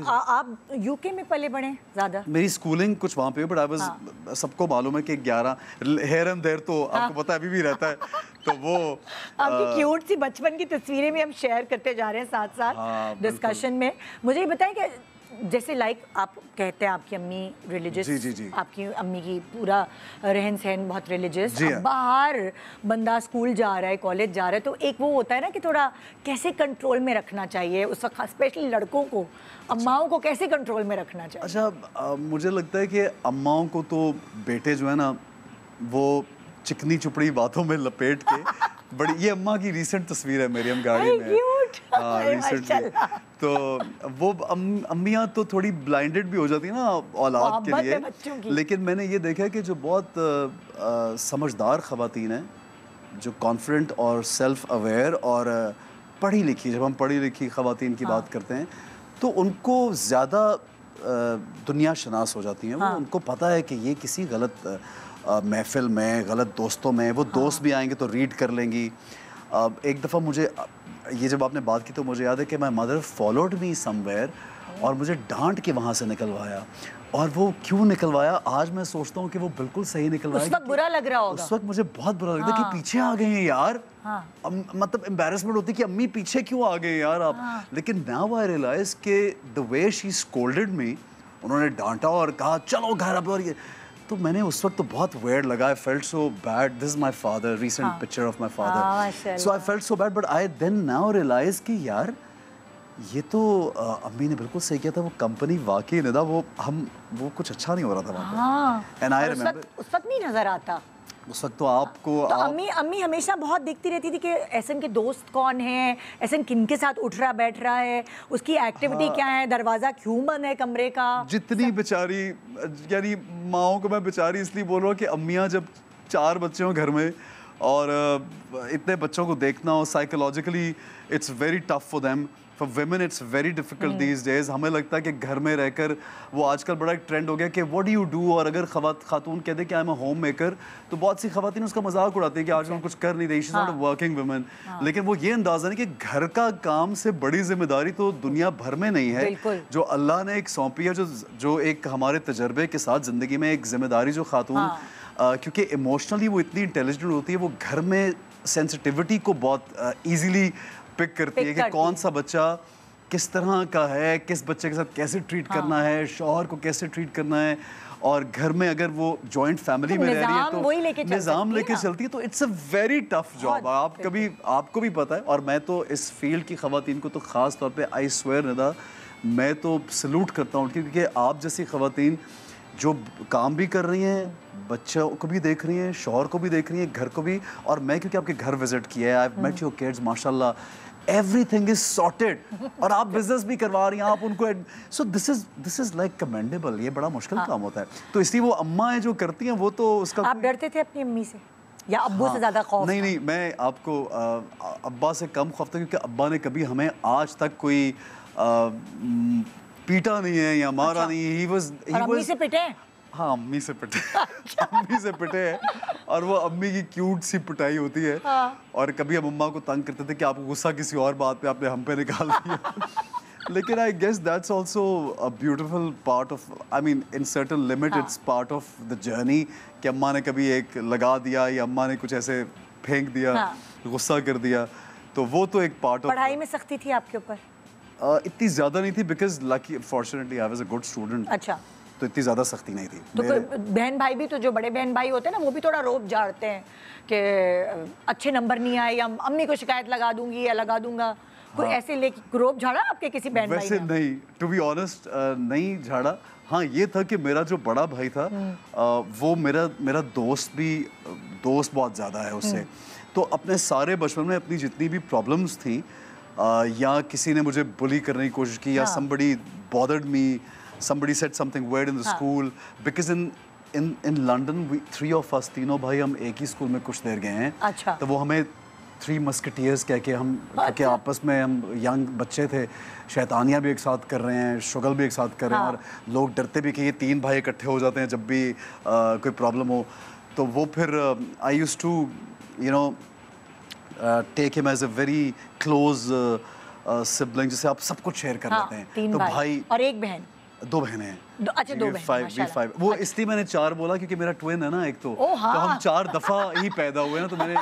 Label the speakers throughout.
Speaker 1: आप यूके में पले बड़े ज़्यादा?
Speaker 2: मेरी स्कूलिंग कुछ वहाँ पे है, बट आई वाज, सबको मालूम है कि 11 हेयर एंड देयर तो आपको पता है अभी भी रहता है, तो वो
Speaker 1: आपकी क्यूट सी बचपन की तस्वीरें भी हम शेयर करते जा रहे हैं साथ साथ डिस्कशन में। मुझे ये बताएं कि जैसे आप कहते हैं आपकी अम्मी रिलीजियस,
Speaker 2: जी।
Speaker 1: आपकी अम्मी की पूरा रहन सहन बहुत रिलीजियस,
Speaker 2: जी
Speaker 1: बाहर बंदा स्कूल जा रहा है, कॉलेज जा रहा है, तो एक वो होता है ना कि थोड़ा कैसे कंट्रोल में रखना चाहिए उस वक्त, स्पेशली लड़कों को, अम्माओं को कैसे कंट्रोल में रखना चाहिए?
Speaker 2: अच्छा, मुझे लगता है कि अम्माओं को तो बेटे जो है ना, वो चिकनी चुपड़ी बातों में लपेट के बड़ी, ये अम्मा की रीसेंट तस्वीर है मेरी, हम गाड़ी में रिसेंटली, तो वो अम्मियाँ तो थोड़ी ब्लाइंडेड भी हो जाती है ना औलाद के लिए, लेकिन मैंने ये देखा है कि जो बहुत समझदार ख़वातीन हैं, जो कॉन्फिडेंट और सेल्फ अवेयर और पढ़ी लिखी, जब हम पढ़ी लिखी ख़वातीन की बात करते हैं तो उनको ज़्यादा दुनिया शनास हो जाती हैं। वो उनको पता है कि ये किसी गलत महफिल में, गलत दोस्तों में, वो दोस्त भी आएंगे तो रीड कर लेंगी। एक दफ़ा मुझे, ये जब आपने बात की तो मुझे याद है कि my mother followed me somewhere और मुझे डांट के वहाँ से निकलवाया, और वो क्यों निकलवाया आज मैं सोचता हूँ कि वो बिल्कुल सही निकलवाया।
Speaker 1: उस वक्त बुरा लग रहा होगा।
Speaker 2: उस वक्त मुझे बहुत बुरा लगता कि पीछे आ गए हैं यार। मतलब एम्बैरेसमेंट होती कि अम्मी पीछे क्यों आ गए यार आप। लेकिन नाउ आई रियलाइज कि द वे शी स्कोल्डेड मी, उन्होंने डांटा और कहा चलो घर अब, और ये तो मैंने उस वक्त तो बहुत वेयर्ड लगा। I felt so bad, this is my father, recent picture of my father, so I felt so bad, but I then now realise कि यार ये तो अम्मी ने बिल्कुल सही किया था। वो कंपनी वाकई निदा, वो कुछ अच्छा नहीं हो रहा था वहाँ पे। एंड आई रिमेंबर
Speaker 1: उस वक्त नहीं नजर आता,
Speaker 2: उस वक्त तो आपको
Speaker 1: तो अम्मी हमेशा बहुत देखती रहती थी कि एहसन के दोस्त कौन है, एहसन किन के साथ उठ रहा बैठ रहा है, उसकी एक्टिविटी क्या है, दरवाजा क्यों बंद है कमरे का।
Speaker 2: जितनी बेचारी, यानी माओं को मैं बेचारी इसलिए बोल रहा हूँ कि अम्मियाँ जब 4 बच्चे हों घर में और इतने बच्चों को देखना हो, psychologically it's very tough for them. For women it's very difficult these days. हमें लगता है कि घर में रहकर, वो आजकल बड़ा एक ट्रेंड हो गया कि व्हाट डू यू डू, और अगर खातून कहते हैं कि I am a home maker, तो बहुत सी खवातीन उसका मजाक उड़ाती है कि आज हम कुछ कर नहीं रही, she is not a working woman. लेकिन वो ये अंदाजा नहीं कि घर का काम से बड़ी जिम्मेदारी तो दुनिया भर में नहीं है, जो अल्लाह ने एक सौंपी है, जो एक हमारे तजर्बे के साथ ज़िंदगी में एक जिम्मेदारी जो खातून, क्योंकि इमोशनली वो इतनी इंटेलिजेंट होती है, वो घर में सेंसिटिविटी को बहुत ईजीली पिक करती है कि कौन सा बच्चा किस तरह का है, किस बच्चे के साथ कैसे ट्रीट करना है, शौहर को कैसे ट्रीट करना है, और घर में अगर वो जॉइंट फैमिली में रह रही है तो निज़ाम लेके चलती है। तो it's a very tough job. आपको भी पता है, और मैं तो इस फील्ड की खवातीन को तो ख़ास तौर पे आई स्वेयर निदा, मैं तो सलूट करता हूँ, क्योंकि आप जैसी खवातीन जो काम भी कर रही हैं, बच्चों को भी देख रही हैं, शौहर को भी देख रही हैं, घर को भी, और मैं क्योंकि आपके घर विजिट किया है, I have met your kids, माशाल्लाह एवरीथिंग इज सॉर्टेड, और आप बिजनेस भी करवा रही हैं, आप उनको, so this is like commendable. ये बड़ा मुश्किल काम होता है, तो इसलिए वो अम्माएं जो करती हैं वो तो उसका।
Speaker 1: आप डरते थे अपनी अम्मी से या अब्बू से ज्यादा खौफ?
Speaker 2: नहीं, मैं आपको अब्बा से कम खौफ था, क्योंकि अब्बा ने कभी हमें आज तक कोई पीटा नहीं है या मारा नहीं है।
Speaker 1: अम्मी से पिटे?
Speaker 2: हाँ, अम्मी से पिटे अम्मी से पिटे हैं, और वो अम्मी की क्यूट सी पिटाई होती है। और कभी हम अम्मा को तंग करते थे कि आपको गुस्सा किसी और बात पे, आपने हम पे निकाल दिया लेकिन I guess that's also a beautiful part of, I mean in certain limit it's part of the journey, कि अम्मा ने कभी एक लगा दिया या अम्मा ने कुछ ऐसे फेंक दिया, गुस्सा कर दिया, तो वो तो एक पार्ट ऑफ।
Speaker 1: पढ़ाई में सख्ती थी आपके ऊपर?
Speaker 2: इतनी ज़्यादा नहीं थी, because lucky fortunately I was a good student.
Speaker 1: अच्छा,
Speaker 2: तो इतनी ज़्यादा सख्ती नहीं थी।
Speaker 1: तो बहन भाई भी, तो जो बड़े बहन भाई होते हैं ना, वो भी थोड़ा रोब झाड़ते हैं कि अच्छे नंबर नहीं आए या अम्मी को शिकायत लगा दूंगी या लगा दूंगा, कोई ऐसे लेके रोब झाड़ा आपके किसी बहन भाई ने?
Speaker 2: वैसे नहीं, टू बी ऑनेस्ट नहीं झाड़ा। हाँ, ये था कि मेरा जो बड़ा भाई था वो मेरा दोस्त बहुत ज़्यादा है उससे, तो अपने सारे बचपन में अपनी जितनी भी प्रॉब्लम्स थी, या किसी ने मुझे बुली करने की कोशिश की, या somebody bothered me, somebody said something weird in the school, because in London three of us, तीनों भाई हम एक ही स्कूल में कुछ देर गए हैं।
Speaker 1: अच्छा।
Speaker 2: तो वो हमें थ्री मस्केटियर्स कह के हम के आपस में, हम यंग बच्चे थे, शैतानियाँ भी एक साथ कर रहे हैं, शुगल भी एक साथ कर रहे हैं, और लोग डरते भी कि ये 3 भाई इकट्ठे हो जाते हैं जब भी कोई प्रॉब्लम हो। तो वो फिर I used to take him as a very close sibling जैसे आप सब कुछ शेयर कर लेते हैं,
Speaker 1: 3
Speaker 2: तो
Speaker 1: भाई
Speaker 2: भाई
Speaker 1: और 1 बहन।
Speaker 2: 2 बहनें हैं।
Speaker 1: अच्छा 2 बहन,
Speaker 2: 5
Speaker 1: माशाल्लाह।
Speaker 2: वो इसलिए मैंने 4 बोला क्योंकि मेरा ट्विन है ना एक तो
Speaker 1: ओह, हाँ।
Speaker 2: तो हम 4 दफा ही पैदा हुए ना, तो मैंने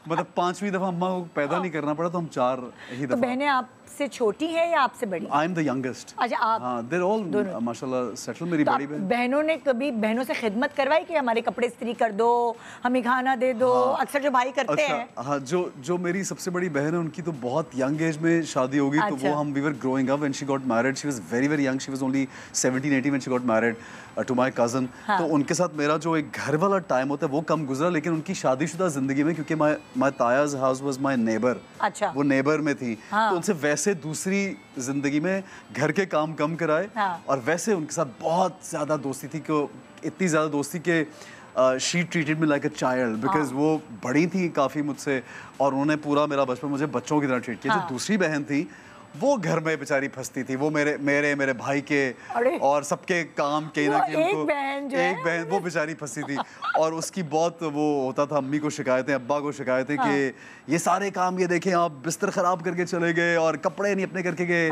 Speaker 2: मतलब 5वीं दफा अम्मा को पैदा नहीं करना पड़ा, तो हम 4 ही
Speaker 1: तो
Speaker 2: दफा।
Speaker 1: बहनें आपसे छोटी हैं या आपसे बड़ी?
Speaker 2: I am the youngest.
Speaker 1: अच्छा आप
Speaker 2: हाँ, देयर ऑल माशाल्लाह सेटल। मेरी
Speaker 1: तो
Speaker 2: बड़ी
Speaker 1: आप
Speaker 2: बहन,
Speaker 1: बहनों ने कभी बहनों से खिदमत करवाई कि हमारे कपड़े इस्त्री कर दो, हमें खाना दे दो? अक्सर जो भाई करते हैं।
Speaker 2: अच्छा हाँ, जो मेरी सबसे बड़ी बहन है उनकी तो बहुत यंग एज में शादी हो गई, तो
Speaker 1: अच्छा।
Speaker 2: वो हम we were growing up when she got married. She was very young, she was only 17-18 when she got married to my cousin. तो उनके साथ मेरा जो एक घर वाला टाइम होता है वो कम गुजरा, लेकिन उनकी शादीशुदा जिंदगी में, क्योंकि माय तायाज हाउस वाज माय नेबर,
Speaker 1: अच्छा।
Speaker 2: वो नेबर में थी,
Speaker 1: हाँ।
Speaker 2: तो उनसे वैसे दूसरी जिंदगी में घर के काम कम कराए,
Speaker 1: हाँ।
Speaker 2: और वैसे उनके साथ बहुत ज़्यादा दोस्ती थी, कि इतनी ज़्यादा दोस्ती के she treated me like a child, because वो बड़ी थी काफ़ी मुझसे, और उन्होंने पूरा मेरा बचपन मुझे बच्चों की तरह ट्रीट किया। जो दूसरी बहन थी वो घर में बेचारी फंसती थी, वो मेरे भाई के और सबके काम कहीं ना कहीं
Speaker 1: एक बहन
Speaker 2: वो बेचारी फंसी थी, और उसकी बहुत वो होता था, अम्मी को शिकायतें, अब्बा को शिकायतें कि ये सारे काम ये देखें आप बिस्तर खराब करके चले गए और कपड़े नहीं अपने करके गए।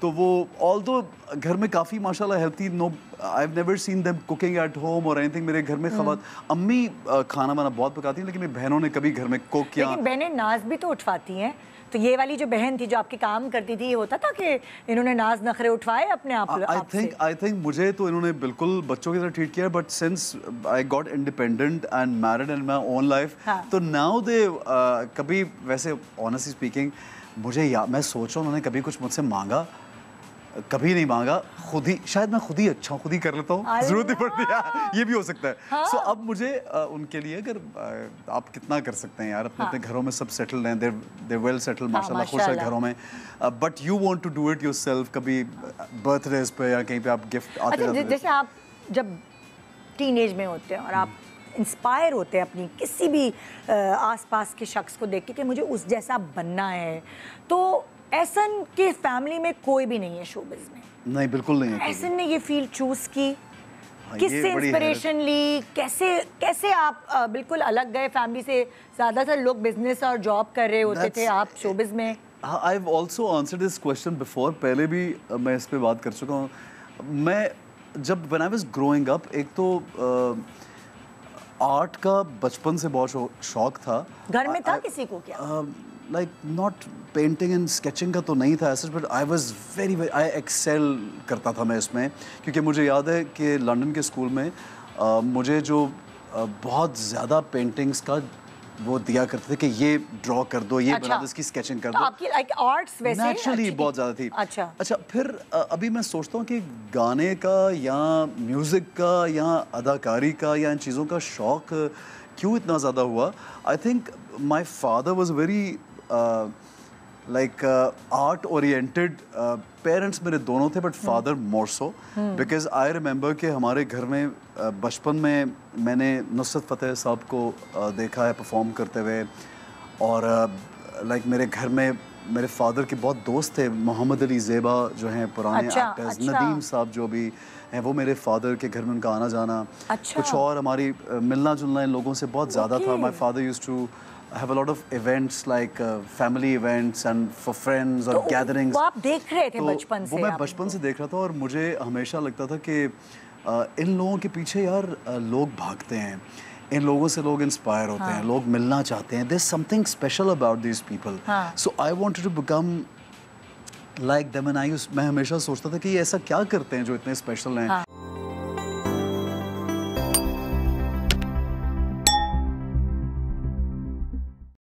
Speaker 2: तो वो ऑल्दो घर में काफ़ी माशाल्लाह healthy, no I have never seen them cooking at home और एनीथिंग। मेरे घर में अम्मी खाना वाना बहुत पकाती हैं, लेकिन मेरी बहनों ने कभी घर में कुक किया।
Speaker 1: लेकिन बहनें नाज भी तो उठवाती हैं, तो ये वाली जो बहन थी जो आपके काम करती थी, ये होता था कि इन्होंने नाज नखरे उठवाए अपने आप से?
Speaker 2: आई थिंक मुझे तो इन्होंने बिल्कुल बच्चों की तरह ट्रीट किया, but since I got independent and married in my own life, तो नाउ दे कभी वैसे ऑनेस्टली स्पीकिंग मैं सोच रहा हूँ उन्होंने कभी कुछ मुझसे मांगा, कभी नहीं मांगा, खुद ही शायद मैं खुद ही अच्छा हूँ, खुद ही कर लेता हूँ, जरूरत नहीं पड़ती है, ये भी हो सकता है। सो अब मुझे उनके लिए अगर आप कितना कर सकते हैं यार, अपने अपने घरों में सब सेटल्ड हैं, दे वेल सेटल्ड माशाल्लाह, खुश है घरों में, but you want to do it yourself, कभी बर्थडेज पे या कहीं पे आप गिफ्ट आते हैं।
Speaker 1: जैसे आप जब टीनेज में होते हैं और आप इंस्पायर होते हैं अपनी किसी भी आसपास के शख्स को देख के कि मुझे उस जैसा बनना है, तो एहसन के फैमिली में कोई भी नहीं है शोबिज़ में?
Speaker 2: नहीं, बिल्कुल नहीं है।
Speaker 1: एहसन ने ये फील्ड चूज की, किससे इंस्पिरेशन ली, कैसे आप बिल्कुल अलग गए फैमिली से? ज़्यादातर लोग बिजनेस और जॉब कर रहे होते थे, आप शोबिज़ में।
Speaker 2: I have also answered this question before, पहले भी मैं इस पे बात कर चुका हूँ। मैं जब when I was growing up, एक तो आर्ट का बचपन से बहुत शौक था।
Speaker 1: घर में था किसी को क्या?
Speaker 2: Like not painting and sketching का तो नहीं था ऐसा, but I was very I excel करता था मैं इसमें, क्योंकि मुझे याद है कि लंदन के स्कूल में मुझे जो बहुत ज़्यादा पेंटिंग्स का वो दिया करते थे कि ये ड्रॉ कर दो, ये बना दो, इसकी स्केचिंग कर दो।
Speaker 1: आपकी लाइक आर्ट्स वैसे
Speaker 2: नेचुरली बहुत ज़्यादा थी। अच्छा फिर अभी मैं सोचता हूँ कि गाने का या म्यूज़िक का या अदाकारी का या इन चीज़ों का शौक़ क्यों इतना ज़्यादा हुआ। I think my father was very like art oriented. Parents मेरे दोनों थे, but father more so, because I remember कि हमारे घर में बचपन में मैंने नुसरत फ़तेह साहब को देखा है परफॉर्म करते हुए, और लाइक मेरे घर में मेरे फादर के बहुत दोस्त थे, मोहम्मद अली ज़ेबा जो हैं पुराने एक्टर्स, नदीम साहब जो भी हैं, वो मेरे फादर के घर में उनका आना जाना। कुछ और हमारी मिलना जुलना इन लोगों से बहुत ज़्यादा था। My father used to have a lot of events like family events and for friends और gatherings।
Speaker 1: वो आप देख रहे थे बचपन से?
Speaker 2: वो मैं बचपन से देख रहा था, और मुझे हमेशा लगता था कि इन लोगों के पीछे यार लोग भागते हैं, इन लोगों से लोग इंस्पायर होते हैं, लोग मिलना चाहते हैं। There's something special about these people। So I wanted to become like them and मैं हमेशा सोचता था कि ये ऐसा क्या करते हैं जो इतने स्पेशल हैं।